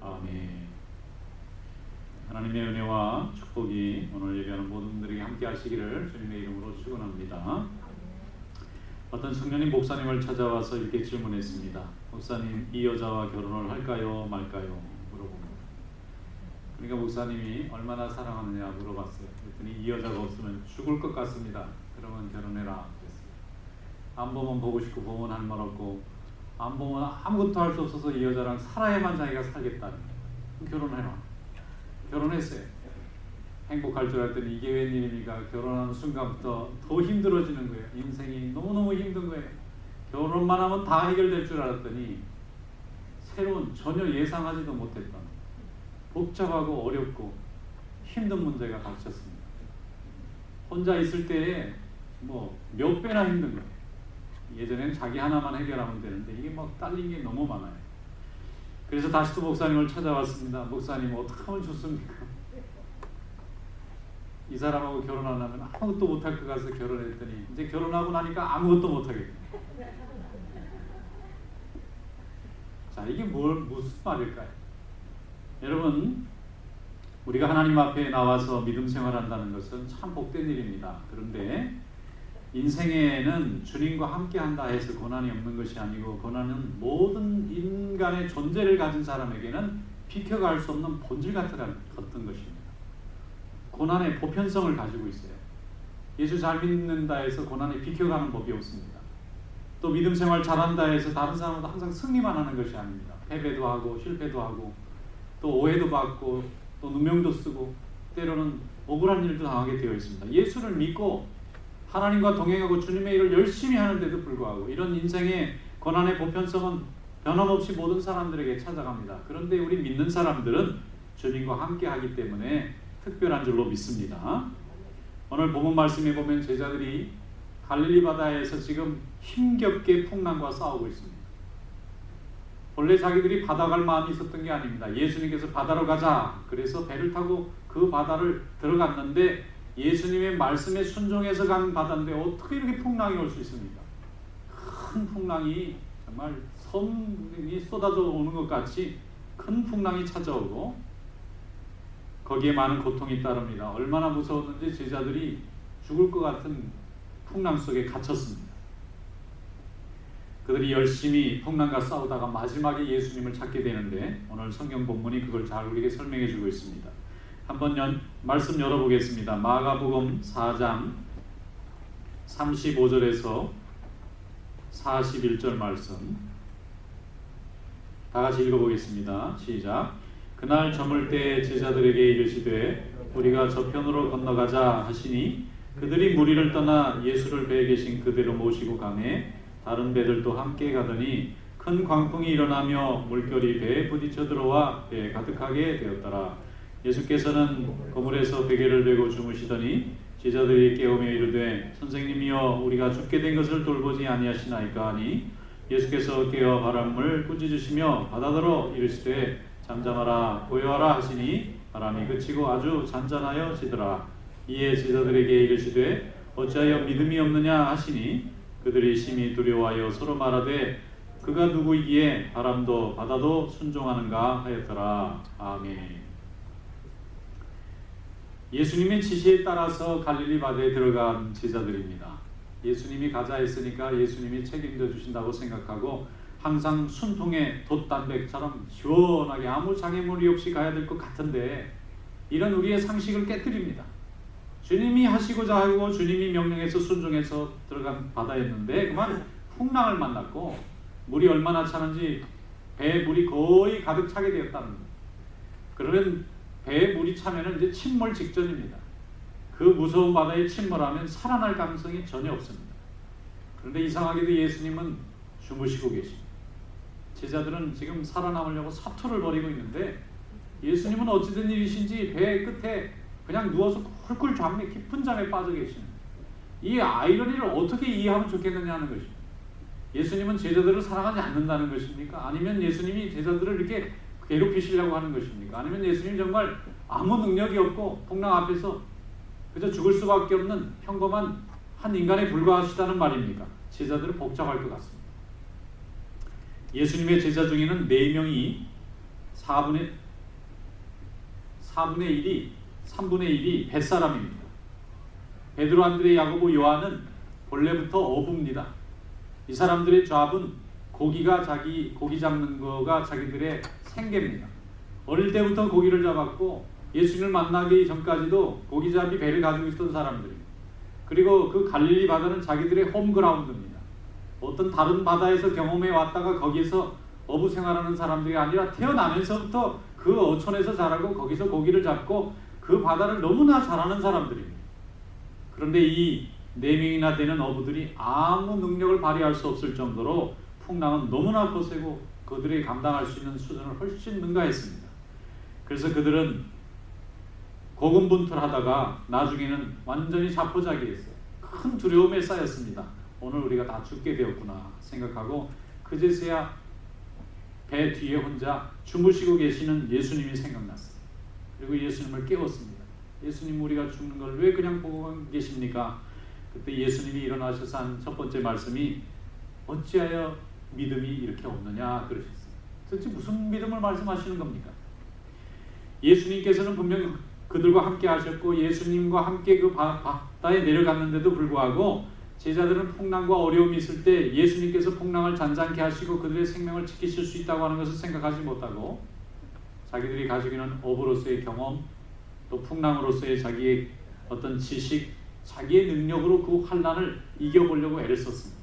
아멘. 하나님의 은혜와 축복이 오늘 예배하는 모든 분들에게 함께 하시기를 주님의 이름으로 축원합니다. 어떤 청년이 목사님을 찾아와서 이렇게 질문했습니다. 목사님, 이 여자와 결혼을 할까요 말까요? 물어봅니다. 그러니까 목사님이 얼마나 사랑하느냐 물어봤어요. 그랬더니 이 여자가 없으면 죽을 것 같습니다. 그러면 결혼해라 그랬어요. 안 보면 보고 싶고 보면 할 말 없고 안 보면 아무것도 할 수 없어서 이 여자랑 살아야만 자기가 살겠다. 결혼해라. 결혼했어요. 행복할 줄 알았더니 이게 웬일입니까? 결혼하는 순간부터 더 힘들어지는 거예요. 인생이 너무너무 힘든 거예요. 결혼만 하면 다 해결될 줄 알았더니 새로운 전혀 예상하지도 못했던 복잡하고 어렵고 힘든 문제가 닥쳤습니다. 혼자 있을 때에 뭐 몇 배나 힘든 거예요. 예전에는 자기 하나만 해결하면 되는데 이게 막 딸린 게 너무 많아요. 그래서 다시 또 목사님을 찾아왔습니다. 목사님, 어떻게 하면 좋습니까? 이 사람하고 결혼 안 하면 아무것도 못할 것 같아서 결혼했더니 이제 결혼하고 나니까 아무것도 못하겠다. 자, 이게 무슨 말일까요? 여러분, 우리가 하나님 앞에 나와서 믿음 생활한다는 것은 참 복된 일입니다. 그런데 인생에는 주님과 함께 한다 해서 고난이 없는 것이 아니고, 고난은 모든 인간의 존재를 가진 사람에게는 비켜갈 수 없는 본질 같은 것입니다. 고난의 보편성을 가지고 있어요. 예수 잘 믿는다 해서 고난에 비켜가는 법이 없습니다. 또 믿음 생활 잘한다 해서 다른 사람은 항상 승리만 하는 것이 아닙니다. 패배도 하고 실패도 하고 또 오해도 받고 또 누명도 쓰고 때로는 억울한 일도 당하게 되어 있습니다. 예수를 믿고 하나님과 동행하고 주님의 일을 열심히 하는데도 불구하고 이런 인생의 고난의 보편성은 변함없이 모든 사람들에게 찾아갑니다. 그런데 우리 믿는 사람들은 주님과 함께 하기 때문에 특별한 줄로 믿습니다. 오늘 본문 말씀에 보면 제자들이 갈릴리 바다에서 지금 힘겹게 풍랑과 싸우고 있습니다. 원래 자기들이 바다 갈 마음이 있었던 게 아닙니다. 예수님께서 바다로 가자 그래서 배를 타고 그 바다를 들어갔는데 예수님의 말씀에 순종해서 간 바다인데 어떻게 이렇게 풍랑이 올 수 있습니까? 큰 풍랑이 정말 섬이 쏟아져 오는 것 같이 큰 풍랑이 찾아오고 거기에 많은 고통이 따릅니다. 얼마나 무서웠는지 제자들이 죽을 것 같은 풍랑 속에 갇혔습니다. 그들이 열심히 풍랑과 싸우다가 마지막에 예수님을 찾게 되는데 오늘 성경 본문이 그걸 잘 우리에게 설명해 주고 있습니다. 한번 말씀 열어보겠습니다. 마가복음 4장 35절에서 41절 말씀 다 같이 읽어보겠습니다. 시작. 그날 저물 때 제자들에게 이르시되 우리가 저편으로 건너가자 하시니 그들이 무리를 떠나 예수를 배에 계신 그대로 모시고 가매 다른 배들도 함께 가더니 큰 광풍이 일어나며 물결이 배에 부딪혀 들어와 배에 가득하게 되었더라. 예수께서는 그물에서 베개를 베고 주무시더니 제자들이 깨우며 이르되 선생님이여 우리가 죽게 된 것을 돌보지 아니하시나이까 하니 예수께서 깨어 바람을 꾸짖으시며 바다더러 이르시되 잠잠하라 고요하라 하시니 바람이 그치고 아주 잔잔하여지더라. 이에 제자들에게 이르시되 어찌하여 믿음이 없느냐 하시니 그들이 심히 두려워하여 서로 말하되 그가 누구이기에 바람도 바다도 순종하는가 하였더라. 아멘. 예수님의 지시에 따라서 갈릴리 바다에 들어간 제자들입니다. 예수님이 가자 했으니까 예수님이 책임져 주신다고 생각하고 항상 순통에 돛담백처럼 시원하게 아무 장애물이 없이 가야 될 것 같은데 이런 우리의 상식을 깨뜨립니다. 주님이 하시고자 하고 주님이 명령해서 순종해서 들어간 바다였는데 그만 풍랑을 만났고 물이 얼마나 차는지 배에 물이 거의 가득 차게 되었다는 거예요. 그러면 배에 물이 차면 이제 침몰 직전입니다. 그 무서운 바다에 침몰하면 살아날 가능성이 전혀 없습니다. 그런데 이상하게도 예수님은 주무시고 계십니다. 제자들은 지금 살아남으려고 사투를 벌이고 있는데 예수님은 어찌된 일이신지 배 끝에 그냥 누워서 꿀꿀 잠에 깊은 잠에 빠져 계십니다. 이 아이러니를 어떻게 이해하면 좋겠느냐 하는 것입니다. 예수님은 제자들을 사랑하지 않는다는 것입니까? 아니면 예수님이 제자들을 이렇게 괴롭히시려고 하는 것입니까? 아니면 예수님 정말 아무 능력이 없고 풍랑 앞에서 그저 죽을 수밖에 없는 평범한 한 인간에 불과하시다는 말입니까? 제자들은 복잡할 것 같습니다. 예수님의 제자 중에는 4명이 4분의 3분의 1이 뱃사람입니다. 베드로, 안드레, 야고보, 요한은 본래부터 어부입니다. 이 사람들의 잡은 고기 잡는 거가 자기들의 생계입니다. 어릴 때부터 고기를 잡았고 예수님을 만나기 전까지도 고기잡이 배를 가지고 있던 사람들입니다. 그리고 그 갈릴리 바다는 자기들의 홈그라운드입니다. 어떤 다른 바다에서 경험해 왔다가 거기서 어부 생활하는 사람들이 아니라 태어나면서부터 그 어촌에서 자라고 거기서 고기를 잡고 그 바다를 너무나 잘 아는 사람들입니다. 그런데 이 4명이나 되는 어부들이 아무 능력을 발휘할 수 없을 정도로 풍랑은 너무나 거세고 그들이 감당할 수 있는 수준을 훨씬 능가했습니다. 그래서 그들은 고군분투하다가 나중에는 완전히 자포자기했어요. 큰 두려움에 쌓였습니다. 오늘 우리가 다 죽게 되었구나 생각하고 그제서야 배 뒤에 혼자 주무시고 계시는 예수님이 생각났어요. 그리고 예수님을 깨웠습니다. 예수님, 우리가 죽는 걸 왜 그냥 보고 계십니까? 그때 예수님이 일어나셔서 한 첫 번째 말씀이 어찌하여 믿음이 이렇게 없느냐 그러셨어요. 도대체 무슨 믿음을 말씀하시는 겁니까? 예수님께서는 분명 그들과 함께 하셨고 예수님과 함께 그 바다에 내려갔는데도 불구하고 제자들은 풍랑과 어려움이 있을 때 예수님께서 풍랑을 잔잔케 하시고 그들의 생명을 지키실 수 있다고 하는 것을 생각하지 못하고 자기들이 가지고 있는 어부로서의 경험, 또 풍랑으로서의 자기의 어떤 지식, 자기의 능력으로 그 환난을 이겨보려고 애를 썼습니다.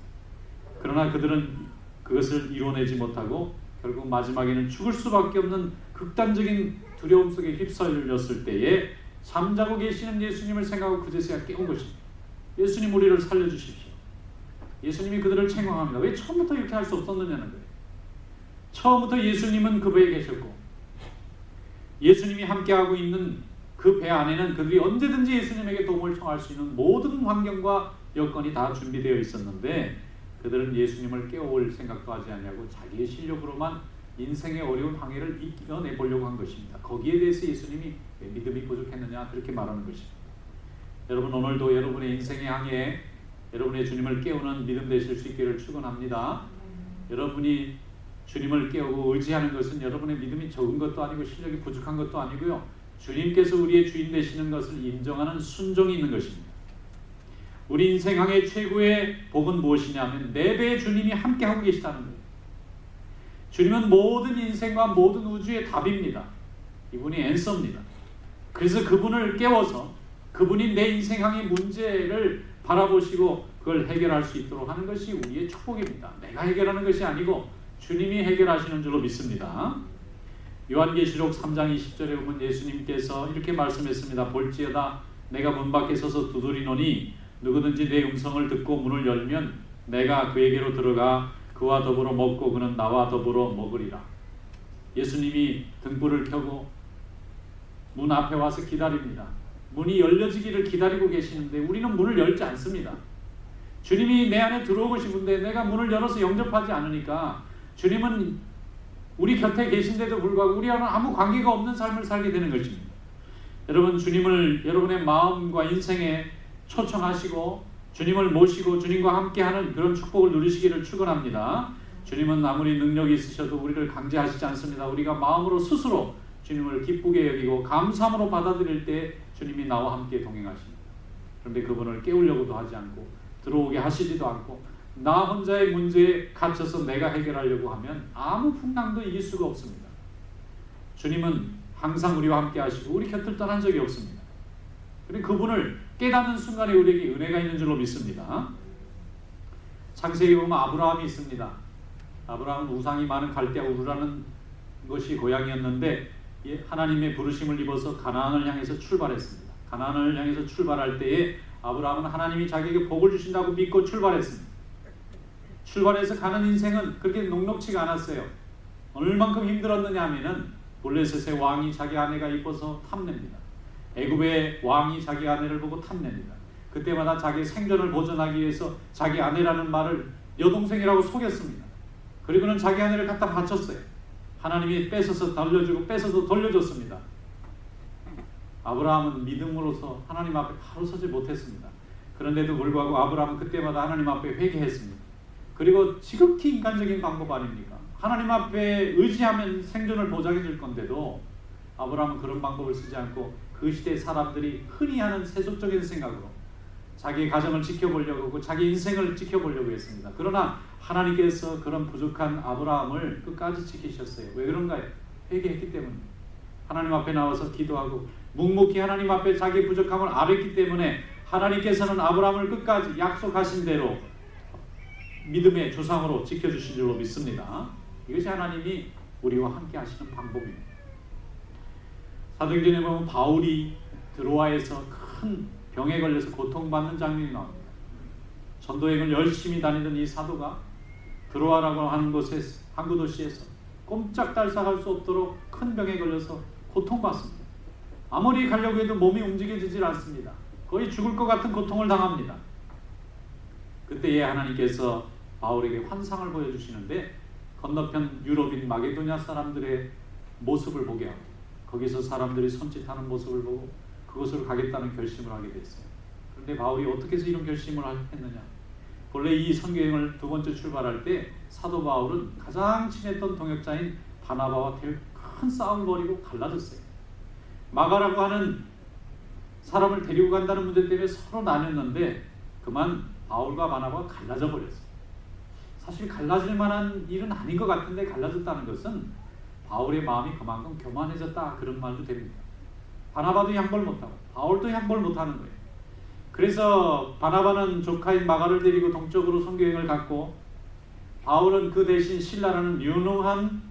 그러나 그들은 그것을 이뤄내지 못하고 결국 마지막에는 죽을 수밖에 없는 극단적인 두려움 속에 휩쓸렸을 때에 잠자고 계시는 예수님을 생각하고 그제서야 깨운 것입니다. 예수님, 우리를 살려주십시오. 예수님이 그들을 책망합니다. 왜 처음부터 이렇게 할 수 없었느냐는 거예요. 처음부터 예수님은 그 배에 계셨고 예수님이 함께하고 있는 그 배 안에는 그들이 언제든지 예수님에게 도움을 청할 수 있는 모든 환경과 여건이 다 준비되어 있었는데 그들은 예수님을 깨워올 생각도 하지 않냐고 자기의 실력으로만 인생의 어려운 항해를 이겨내보려고 한 것입니다. 거기에 대해서 예수님이 왜 믿음이 부족했느냐 그렇게 말하는 것입니다. 여러분, 오늘도 여러분의 인생의 항해에 여러분의 주님을 깨우는 믿음 되실 수 있기를 축원합니다. 여러분이 주님을 깨우고 의지하는 것은 여러분의 믿음이 적은 것도 아니고 실력이 부족한 것도 아니고요. 주님께서 우리의 주인 되시는 것을 인정하는 순종이 있는 것입니다. 우리 인생 항해 최고의 복은 무엇이냐면 내 배에 주님이 함께하고 계시다는 거예요. 주님은 모든 인생과 모든 우주의 답입니다. 이분이 앤서입니다. 그래서 그분을 깨워서 그분이 내 인생 항해 문제를 바라보시고 그걸 해결할 수 있도록 하는 것이 우리의 축복입니다. 내가 해결하는 것이 아니고 주님이 해결하시는 줄로 믿습니다. 요한계시록 3장 20절에 보면 예수님께서 이렇게 말씀했습니다. 볼지어다 내가 문 밖에 서서 두드리노니 누구든지 내 음성을 듣고 문을 열면 내가 그에게로 들어가 그와 더불어 먹고 그는 나와 더불어 먹으리라. 예수님이 등불을 켜고 문 앞에 와서 기다립니다. 문이 열려지기를 기다리고 계시는데 우리는 문을 열지 않습니다. 주님이 내 안에 들어오고 싶은데 내가 문을 열어서 영접하지 않으니까 주님은 우리 곁에 계신데도 불구하고 우리와는 아무 관계가 없는 삶을 살게 되는 것입니다. 여러분, 주님을 여러분의 마음과 인생에 초청하시고 주님을 모시고 주님과 함께하는 그런 축복을 누리시기를 축원합니다. 주님은 아무리 능력이 있으셔도 우리를 강제하시지 않습니다. 우리가 마음으로 스스로 주님을 기쁘게 여기고 감사함으로 받아들일 때 주님이 나와 함께 동행하십니다. 그런데 그분을 깨우려고도 하지 않고 들어오게 하시지도 않고 나 혼자의 문제에 갇혀서 내가 해결하려고 하면 아무 풍랑도 이길 수가 없습니다. 주님은 항상 우리와 함께 하시고 우리 곁을 떠난 적이 없습니다. 그리고 그분을 깨닫는 순간에 우리에게 은혜가 있는 줄로 믿습니다. 창세기 보면 아브라함이 있습니다. 아브라함은 우상이 많은 갈대아 우르라는 것이 고향이었는데 하나님의 부르심을 입어서 가나안을 향해서 출발했습니다. 가나안을 향해서 출발할 때에 아브라함은 하나님이 자기에게 복을 주신다고 믿고 출발했습니다. 출발해서 가는 인생은 그렇게 녹록지가 않았어요. 얼만큼 힘들었느냐 하면은 블레셋의 왕이 자기 아내가 이뻐서 탐냅니다. 애굽의 왕이 자기 아내를 보고 탐냅니다. 그때마다 자기 생존을 보존하기 위해서 자기 아내라는 말을 여동생이라고 속였습니다. 그리고는 자기 아내를 갖다 바쳤어요. 하나님이 뺏어서 돌려주고 뺏어서 돌려줬습니다. 아브라함은 믿음으로서 하나님 앞에 바로 서지 못했습니다. 그런데도 불구하고 아브라함은 그때마다 하나님 앞에 회개했습니다. 그리고 지극히 인간적인 방법 아닙니까? 하나님 앞에 의지하면 생존을 보장해 줄 건데도 아브라함은 그런 방법을 쓰지 않고 그 시대 사람들이 흔히 하는 세속적인 생각으로 자기 가정을 지켜보려고 하고 자기 인생을 지켜보려고 했습니다. 그러나 하나님께서 그런 부족한 아브라함을 끝까지 지키셨어요. 왜 그런가요? 회개했기 때문입니다. 하나님 앞에 나와서 기도하고 묵묵히 하나님 앞에 자기 부족함을 아뢰기 때문에 하나님께서는 아브라함을 끝까지 약속하신 대로 믿음의 조상으로 지켜주신 줄로 믿습니다. 이것이 하나님이 우리와 함께 하시는 방법입니다. 사도행전에 보면 바울이 드로아에서 큰 병에 걸려서 고통받는 장면이 나옵니다. 전도여행을 열심히 다니던 이 사도가 드로아라고 하는 곳에 항구 도시에서 꼼짝달싹할 수 없도록 큰 병에 걸려서 고통받습니다. 아무리 가려고 해도 몸이 움직여지질 않습니다. 거의 죽을 것 같은 고통을 당합니다. 그때에 하나님께서 바울에게 환상을 보여주시는데 건너편 유럽인 마게도냐 사람들의 모습을 보게 하고 거기서 사람들이 손짓하는 모습을 보고 그곳으로 가겠다는 결심을 하게 됐어요. 그런데 바울이 어떻게 해서 이런 결심을 했느냐? 본래 이 선교여행을 두 번째 출발할 때 사도 바울은 가장 친했던 동역자인 바나바와 큰 싸움을 벌이고 갈라졌어요. 마가라고 하는 사람을 데리고 간다는 문제 때문에 서로 나뉘었는데 그만 바울과 바나바가 갈라져 버렸어요. 사실 갈라질 만한 일은 아닌 것 같은데 갈라졌다는 것은 바울의 마음이 그만큼 교만해졌다 그런 말도 됩니다. 바나바도 양보를 못하고 바울도 양보를 못하는 거예요. 그래서 바나바는 조카인 마가를 데리고 동쪽으로 선교여행을 갔고 바울은 그 대신 실라라는 유능한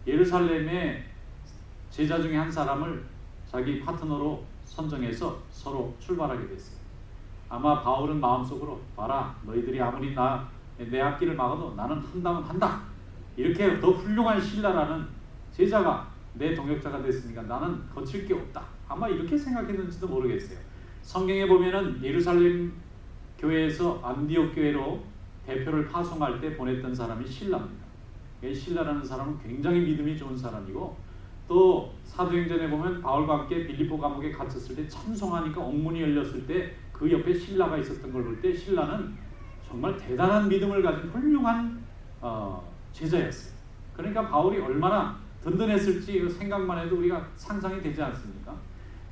예루살렘의 제자 중에 한 사람을 자기 파트너로 선정해서 서로 출발하게 됐어요. 아마 바울은 마음속으로 봐라 너희들이 아무리 내 앞길을 막아도 나는 한다면 한다. 이렇게 더 훌륭한 신라라는 제자가 내 동역자가 됐으니까 나는 거칠 게 없다. 아마 이렇게 생각했는지도 모르겠어요. 성경에 보면은 예루살렘 교회에서 안디옥 교회로 대표를 파송할 때 보냈던 사람이 신라입니다. 신라라는 사람은 굉장히 믿음이 좋은 사람이고 또 사도행전에 보면 바울과 함께 빌립보 감옥에 갇혔을 때 찬송하니까 옥문이 열렸을 때 그 옆에 신라가 있었던 걸 볼 때 신라는 정말 대단한 믿음을 가진 훌륭한 제자였어요. 그러니까 바울이 얼마나 든든했을지 생각만 해도 우리가 상상이 되지 않습니까?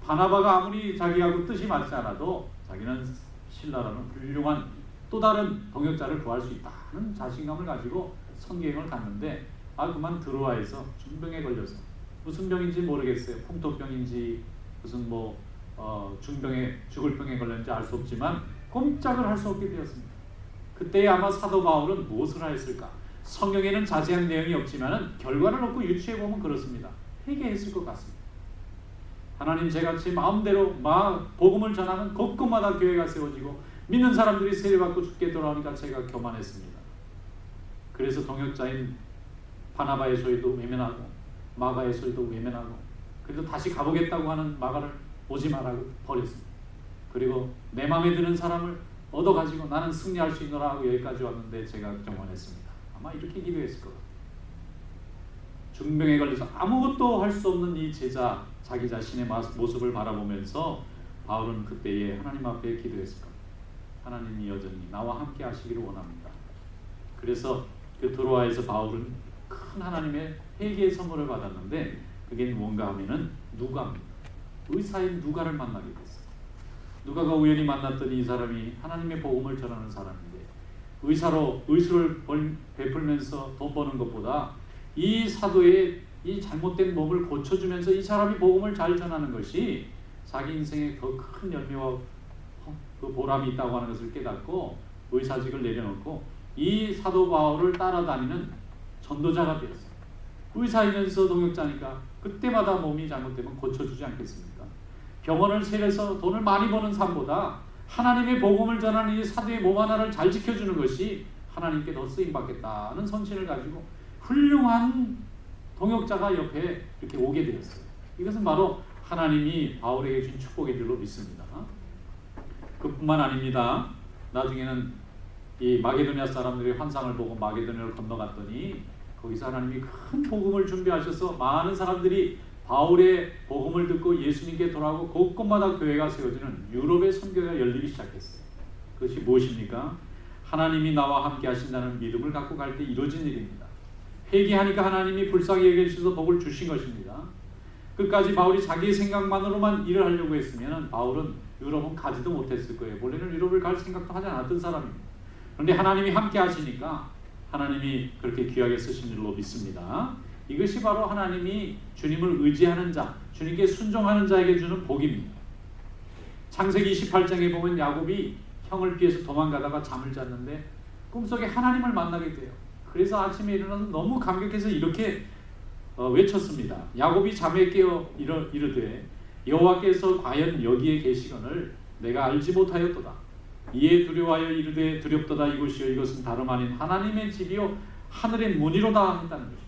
바나바가 아무리 자기하고 뜻이 맞지 않아도 자기는 신라라는 훌륭한 또 다른 동역자를 구할 수 있다는 자신감을 가지고 선교여행을 갔는데 그만 드로아에서 중병에 걸려서 무슨 병인지 모르겠어요. 풍토병인지 무슨 중병에 죽을 병에 걸렸는지 알 수 없지만 꼼짝을 할 수 없게 되었습니다. 그때 아마 사도 바울은 무엇을 하였을까? 성경에는 자세한 내용이 없지만 결과를 놓고 유추해 보면 그렇습니다. 회개했을 것 같습니다. 하나님 제가 제 마음대로 복음을 전하는 곳곳마다 교회가 세워지고 믿는 사람들이 세례받고 죽게 돌아오니까 제가 교만했습니다. 그래서 동역자인 바나바의 소리도 외면하고 마가의 소리도 외면하고 그래도 다시 가보겠다고 하는 마가를 오지 말라고 버렸습니다. 그리고 내 마음에 드는 사람을 얻어가지고 나는 승리할 수 있노라 하고 여기까지 왔는데 제가 교만했습니다. 아마 이렇게 기도했을 것 같아요. 중병에 걸려서 아무것도 할 수 없는 이 제자 자기 자신의 모습을 바라보면서 바울은 그때에 하나님 앞에 기도했을 겁니다. 하나님이 여전히 나와 함께 하시기를 원합니다. 그래서 그 드로아에서 바울은 큰 하나님의 회개의 선물을 받았는데 그게 뭔가 하면은 누가입니다. 의사인 누가를 만나게 됐어요. 누가가 우연히 만났던 이 사람이 하나님의 복음을 전하는 사람인데 의술을 베풀면서 돈 버는 것보다 이 사도의 이 잘못된 몸을 고쳐주면서 이 사람이 복음을 잘 전하는 것이 자기 인생에 더 큰 열매와 그 보람이 있다고 하는 것을 깨닫고 의사직을 내려놓고 이 사도 바울을 따라다니는 전도자가 되었어요. 의사이면서 동역자니까 그때마다 몸이 잘못되면 고쳐주지 않겠습니까? 병원을 세려서 돈을 많이 버는 삶보다 하나님의 복음을 전하는 이 사도의 몸 하나를 잘 지켜주는 것이 하나님께 더 쓰임받겠다는 선신을 가지고 훌륭한 동역자가 옆에 이렇게 오게 되었어요. 이것은 바로 하나님이 바울에게 준 축복의 줄로 믿습니다. 그뿐만 아닙니다. 나중에는 이 마게도냐 사람들이 환상을 보고 마게도냐를 건너갔더니 거기서 하나님이 큰 복음을 준비하셔서 많은 사람들이 바울의 복음을 듣고 예수님께 돌아오고 곳곳마다 교회가 세워지는 유럽의 선교가 열리기 시작했어요. 그것이 무엇입니까? 하나님이 나와 함께 하신다는 믿음을 갖고 갈 때 이루어진 일입니다. 회개하니까 하나님이 불쌍히 여겨주셔서 복을 주신 것입니다. 끝까지 바울이 자기의 생각만으로만 일을 하려고 했으면 바울은 유럽은 가지도 못했을 거예요. 원래는 유럽을 갈 생각도 하지 않았던 사람입니다. 그런데 하나님이 함께 하시니까 하나님이 그렇게 귀하게 쓰신 줄로 믿습니다. 이것이 바로 하나님이 주님을 의지하는 자, 주님께 순종하는 자에게 주는 복입니다. 창세기 28장에 보면 야곱이 형을 피해서 도망가다가 잠을 잤는데 꿈속에 하나님을 만나게 돼요. 그래서 아침에 일어나서 너무 감격해서 이렇게 외쳤습니다. 야곱이 잠에 깨어 이르되 여호와께서 과연 여기에 계시거늘 내가 알지 못하였도다. 이에 두려워하여 이르되 두렵도다. 이곳이요 이것은 다름 아닌 하나님의 집이요 하늘의 문이로다 했다는 것입니다.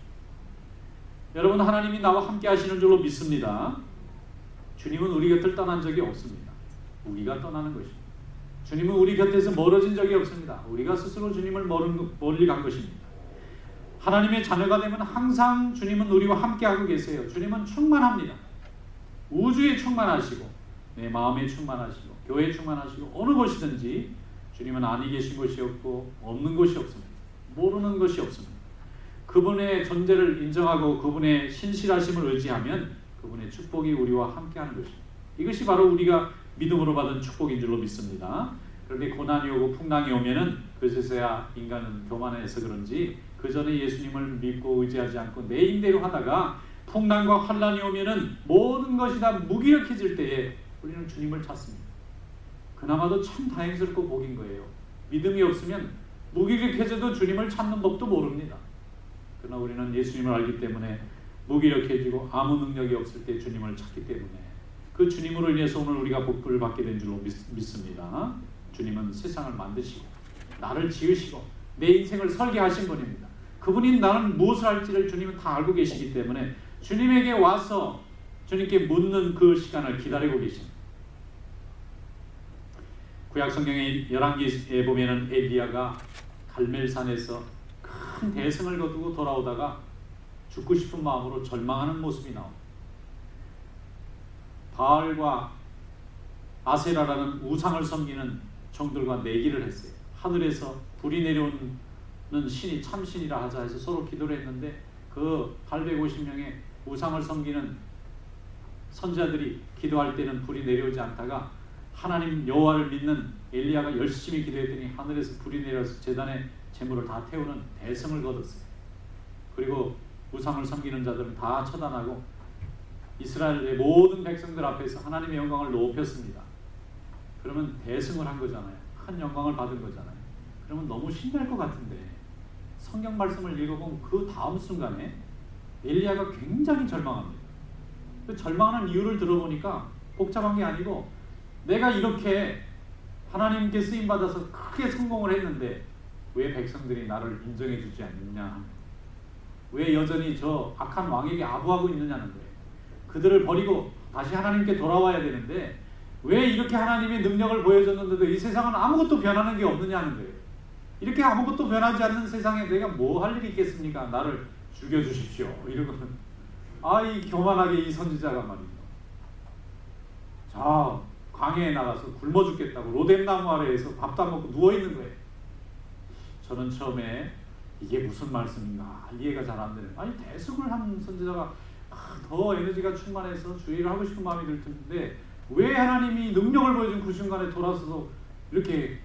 여러분, 하나님이 나와 함께 하시는 줄로 믿습니다. 주님은 우리 곁을 떠난 적이 없습니다. 우리가 떠나는 것입니다. 주님은 우리 곁에서 멀어진 적이 없습니다. 우리가 스스로 주님을 멀리 간 것입니다. 하나님의 자녀가 되면 항상 주님은 우리와 함께하고 계세요. 주님은 충만합니다. 우주에 충만하시고 내 마음에 충만하시고 교회에 충만하시고 어느 곳이든지 주님은 아니 계신 것이 없고 없는 것이 없습니다. 모르는 것이 없습니다. 그분의 존재를 인정하고 그분의 신실하심을 의지하면 그분의 축복이 우리와 함께하는 것입니다. 이것이 바로 우리가 믿음으로 받은 축복인 줄로 믿습니다. 그런데 고난이 오고 풍랑이 오면은 그제서야 인간은 교만해서 그런지 그 전에 예수님을 믿고 의지하지 않고 내 힘대로 하다가 풍랑과 환란이 오면은 모든 것이 다 무기력해질 때에 우리는 주님을 찾습니다. 그나마도 참 다행스럽고 복인 거예요. 믿음이 없으면 무기력해져도 주님을 찾는 법도 모릅니다. 그러나 우리는 예수님을 알기 때문에 무기력해지고 아무 능력이 없을 때 주님을 찾기 때문에 그 주님으로 인해서 오늘 우리가 복을 받게 된 줄로 믿습니다. 주님은 세상을 만드시고 나를 지으시고 내 인생을 설계하신 분입니다. 그분이 나는 무엇을 할지를 주님은 다 알고 계시기 때문에 주님에게 와서 주님께 묻는 그 시간을 기다리고 계십니다. 구약 성경의 열왕기에 보면은 엘리야가 갈멜산에서 큰 대승을 거두고 돌아오다가 죽고 싶은 마음으로 절망하는 모습이 나옵니다. 바알과 아세라라는 우상을 섬기는 종들과 내기를 했어요. 하늘에서 불이 내려오는 신이 참신이라 하자 해서 서로 기도를 했는데 그 850명의 우상을 섬기는 선지자들이 기도할 때는 불이 내려오지 않다가 하나님 여호와를 믿는 엘리야가 열심히 기도했더니 하늘에서 불이 내려서 제단에 재물을 다 태우는 대승을 거뒀어요. 그리고 우상을 섬기는 자들은 다 처단하고 이스라엘의 모든 백성들 앞에서 하나님의 영광을 높였습니다. 그러면 대승을 한 거잖아요. 큰 영광을 받은 거잖아요. 그러면 너무 신날 것 같은데 성경 말씀을 읽어보면 그 다음 순간에 엘리야가 굉장히 절망합니다. 그 절망하는 이유를 들어보니까 복잡한 게 아니고 내가 이렇게 하나님께 쓰임받아서 크게 성공을 했는데 왜 백성들이 나를 인정해 주지 않느냐, 왜 여전히 저 악한 왕에게 아부하고 있느냐는 거예요. 그들을 버리고 다시 하나님께 돌아와야 되는데 왜 이렇게 하나님의 능력을 보여줬는데도 이 세상은 아무것도 변하는 게 없느냐는 거예요. 이렇게 아무것도 변하지 않는 세상에 내가 뭐 할 일이 있겠습니까? 나를 죽여주십시오. 이러고는 이 교만하게 이 선지자가 말이죠. 자, 광야에 나가서 굶어 죽겠다고 로뎀나무 아래에서 밥도 안 먹고 누워있는 거예요. 저는 처음에 이게 무슨 말씀인가 이해가 잘 안 되는, 대승을 한 선지자가 더 에너지가 충만해서 주의를 하고 싶은 마음이 들 텐데 왜 하나님이 능력을 보여준 그 순간에 돌아서서 이렇게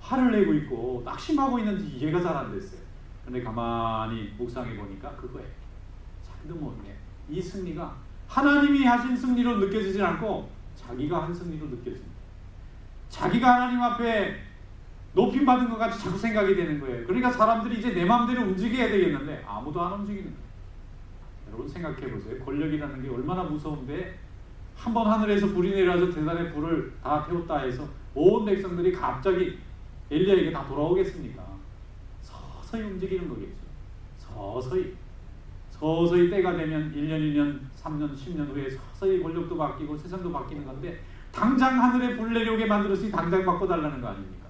화를 내고 있고 낙심하고 있는지 이해가 잘 안 됐어요. 근데 가만히 묵상해 보니까 그거예요. 자기도 모르게 이 승리가 하나님이 하신 승리로 느껴지지 않고 자기가 한 승리로 느껴집니다. 자기가 하나님 앞에 높임 받은 것 같이 자꾸 생각이 되는 거예요. 그러니까 사람들이 이제 내 마음대로 움직여야 되겠는데 아무도 안 움직이는 거예요. 여러분 생각해 보세요. 권력이라는 게 얼마나 무서운데 한번 하늘에서 불이 내려서 대단의 불을 다 태웠다 해서 온 백성들이 갑자기 엘리야에게 다 돌아오겠습니까? 서서히 움직이는 거겠죠. 서서히 때가 되면 1년, 2년, 3년, 10년 후에 서서히 권력도 바뀌고 세상도 바뀌는 건데 당장 하늘에 불 내려오게 만들었으니 당장 바꿔달라는 거 아닙니까?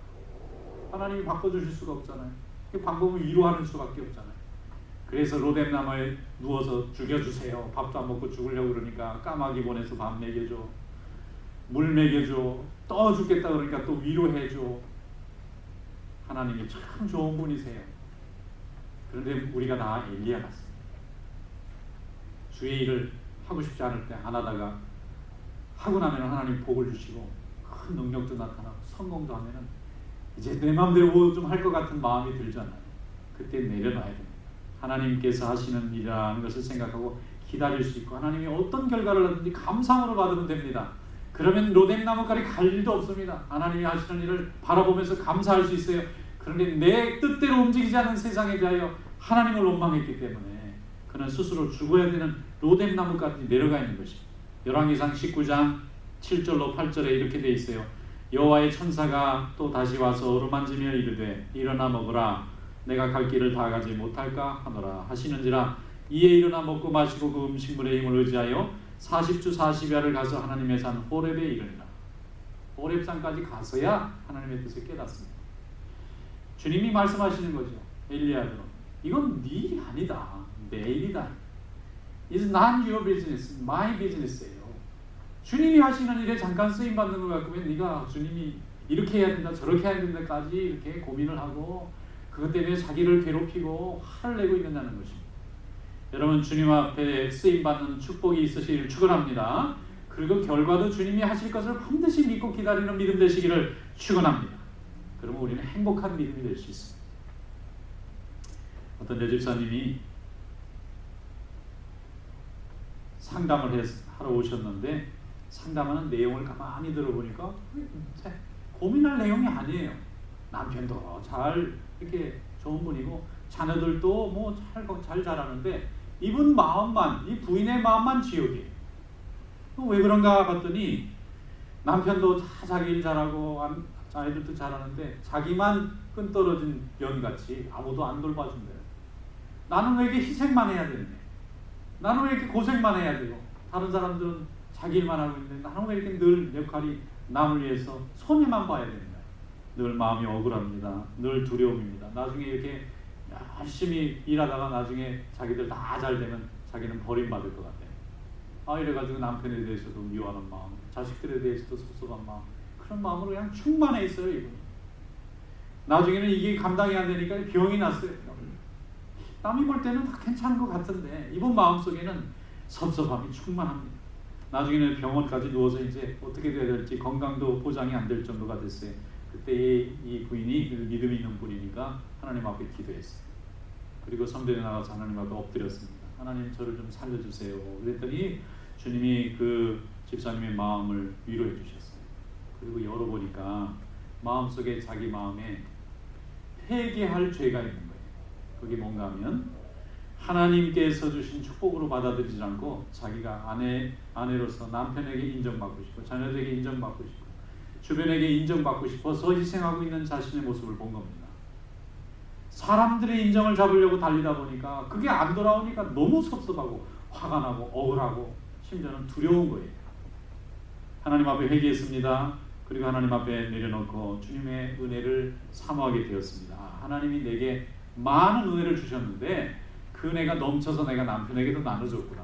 하나님이 바꿔주실 수가 없잖아요. 그 방법은 위로하는 수밖에 없잖아요. 그래서 로뎀나무에 누워서 죽여주세요. 밥도 안 먹고 죽으려고 그러니까 까마귀 보내서 밥 먹여줘, 물 먹여줘, 떠 죽겠다 그러니까 또 위로해줘. 하나님이 참 좋은 분이세요. 그런데 우리가 다 엘리야 같습니다. 주의 일을 하고 싶지 않을 때 안 하다가 하고 나면 하나님 복을 주시고 큰 능력도 나타나고 성공도 하면은 이제 내 마음대로 좀 할 것 같은 마음이 들잖아요. 그때 내려놔야 됩니다. 하나님께서 하시는 일이라는 것을 생각하고 기다릴 수 있고 하나님이 어떤 결과를 하든지 감상으로 받으면 됩니다. 그러면 로뎀나무까지 갈 일도 없습니다. 하나님이 하시는 일을 바라보면서 감사할 수 있어요. 그런데 내 뜻대로 움직이지 않는 세상에 대하여 하나님을 원망했기 때문에 그는 스스로 죽어야 되는 로뎀나무까지 내려가 있는 것입니다. 열왕기상 19장 7절로 8절에 이렇게 돼 있어요. 여호와의 천사가 또 다시 와서 어루만지며 이르되 일어나 먹으라 내가 갈 길을 다 가지 못할까 하노라 하시는지라 이에 일어나 먹고 마시고 그 음식물의 힘을 의지하여 40주 40야를 가서 하나님의 산 호렙에 이르니라. 호렙산까지 가서야 하나님의 뜻을 깨닫습니다. 주님이 말씀하시는 거죠. 엘리야처럼 이건 네 일이 아니다. 내 일이다. It's not your business, my business예요. 주님이 하시는 일에 잠깐 쓰임 받는 것 같고 왜 네가 주님이 이렇게 해야 된다 저렇게 해야 된다까지 이렇게 고민을 하고 그것 때문에 자기를 괴롭히고 화를 내고 있느냐는 것입니다. 여러분 주님 앞에 쓰임 받는 축복이 있으시기를 축원합니다. 그리고 결과도 주님이 하실 것을 반드시 믿고 기다리는 믿음 되시기를 축원합니다. 그러면 우리는 행복한 믿음이 될 수 있습니다. 어떤 여집사님이 상담을 하러 오셨는데 상담하는 내용을 가만히 들어보니까 고민할 내용이 아니에요. 남편도 잘 이렇게 좋은 분이고 자녀들도 뭐 잘 자라는데 이분 마음만 이 부인의 마음만 지옥이에요. 왜 그런가 봤더니 남편도 자기 일 잘하고 아이들도 잘하는데 자기만 끈떨어진 연같이 아무도 안 돌봐준대요. 나는 왜 이렇게 희생만 해야 되느냐? 나는 왜 이렇게 고생만 해야 되고 다른 사람들은 자기 일만 하고 있는데 나는 왜 이렇게 늘 역할이 남을 위해서 손해만 봐야 되느냐? 늘 마음이 억울합니다. 늘 두려움입니다. 나중에 이렇게 열심히 일하다가 나중에 자기들 다 잘 되면 자기는 버림받을 것 같아요. 이래가지고 남편에 대해서도 미워하는 마음, 자식들에 대해서도 섭섭한 마음, 그런 마음으로 그냥 충만해 있어요. 이분이. 나중에는 이게 감당이 안 되니까 병이 났어요. 남이 볼 때는 다 괜찮은 것 같은데 이분 마음속에는 섭섭함이 충만합니다. 나중에는 병원까지 누워서 이제 어떻게 돼야 될지 건강도 보장이 안 될 정도가 됐어요. 그때 이 부인이 믿음이 있는 분이니까 하나님 앞에 기도했어요. 그리고 성전에 나가서 하나님 앞에 엎드렸습니다. 하나님 저를 좀 살려주세요. 그랬더니 주님이 그 집사님의 마음을 위로해 주셨어요. 그리고 열어보니까 마음속에 자기 마음에 회개할 죄가 있는 거예요. 그게 뭔가 하면 하나님께서 주신 축복으로 받아들이지 않고 자기가 아내로서 남편에게 인정받고 싶고 자녀들에게 인정받고 싶고 주변에게 인정받고 싶어서 희생하고 있는 자신의 모습을 본 겁니다. 사람들의 인정을 잡으려고 달리다 보니까 그게 안 돌아오니까 너무 섭섭하고 화가 나고 억울하고 심지어는 두려운 거예요. 하나님 앞에 회개했습니다. 그리고 하나님 앞에 내려놓고 주님의 은혜를 사모하게 되었습니다. 하나님이 내게 많은 은혜를 주셨는데 그 은혜가 넘쳐서 내가 남편에게도 나눠줬구나.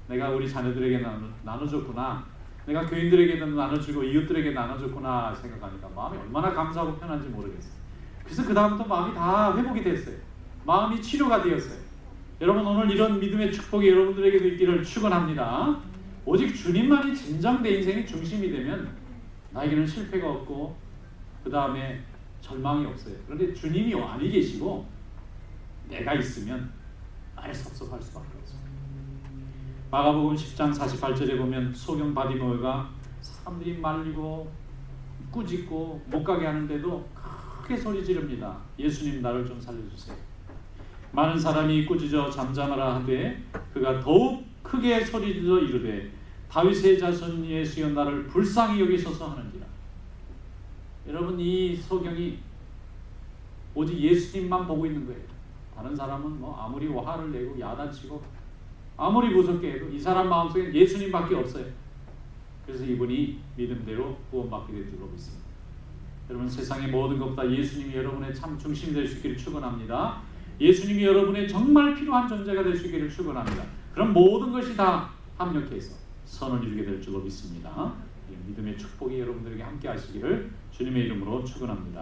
내가 우리 자녀들에게 나눠줬구나. 내가 교인들에게도 나눠주고 이웃들에게 나눠줬구나 생각하니까 마음이 얼마나 감사하고 편한지 모르겠어요. 그래서 그 다음부터 마음이 다 회복이 됐어요. 마음이 치료가 되었어요. 여러분 오늘 이런 믿음의 축복이 여러분들에게도 있기를 축원합니다. 오직 주님만이 진정 내 인생의 중심이 되면 나에게는 실패가 없고 그 다음에 절망이 없어요. 그런데 주님이 안에 계시고 내가 있으면 나를 섭섭할 수밖에 없어요. 마가복음 10장 48절에 보면 소경 바디모가 사람들이 말리고 꾸짖고 못 가게 하는데도 크게 소리 지릅니다. 예수님 나를 좀 살려주세요. 많은 사람이 꾸짖어 잠잠하라 하되 그가 더욱 크게 소리질러 이르되 다윗의 자손 예수여 나를 불쌍히 여기소서 하는지라. 여러분 이 소경이 오직 예수님만 보고 있는 거예요. 다른 사람은 뭐 아무리 화를 내고 야단치고 아무리 무섭게 해도 이 사람 마음속에 예수님밖에 없어요. 그래서 이분이 믿음대로 구원받게 될 줄로 믿습니다. 여러분 세상의 모든 것보다 예수님이 여러분의 참 중심이 될 수 있기를 축원합니다. 예수님이 여러분의 정말 필요한 존재가 될 수 있기를 축원합니다. 그럼 모든 것이 다 합력해서 선을 이루게 될 줄로 믿습니다. 믿음의 축복이 여러분들에게 함께 하시기를 주님의 이름으로 축원합니다.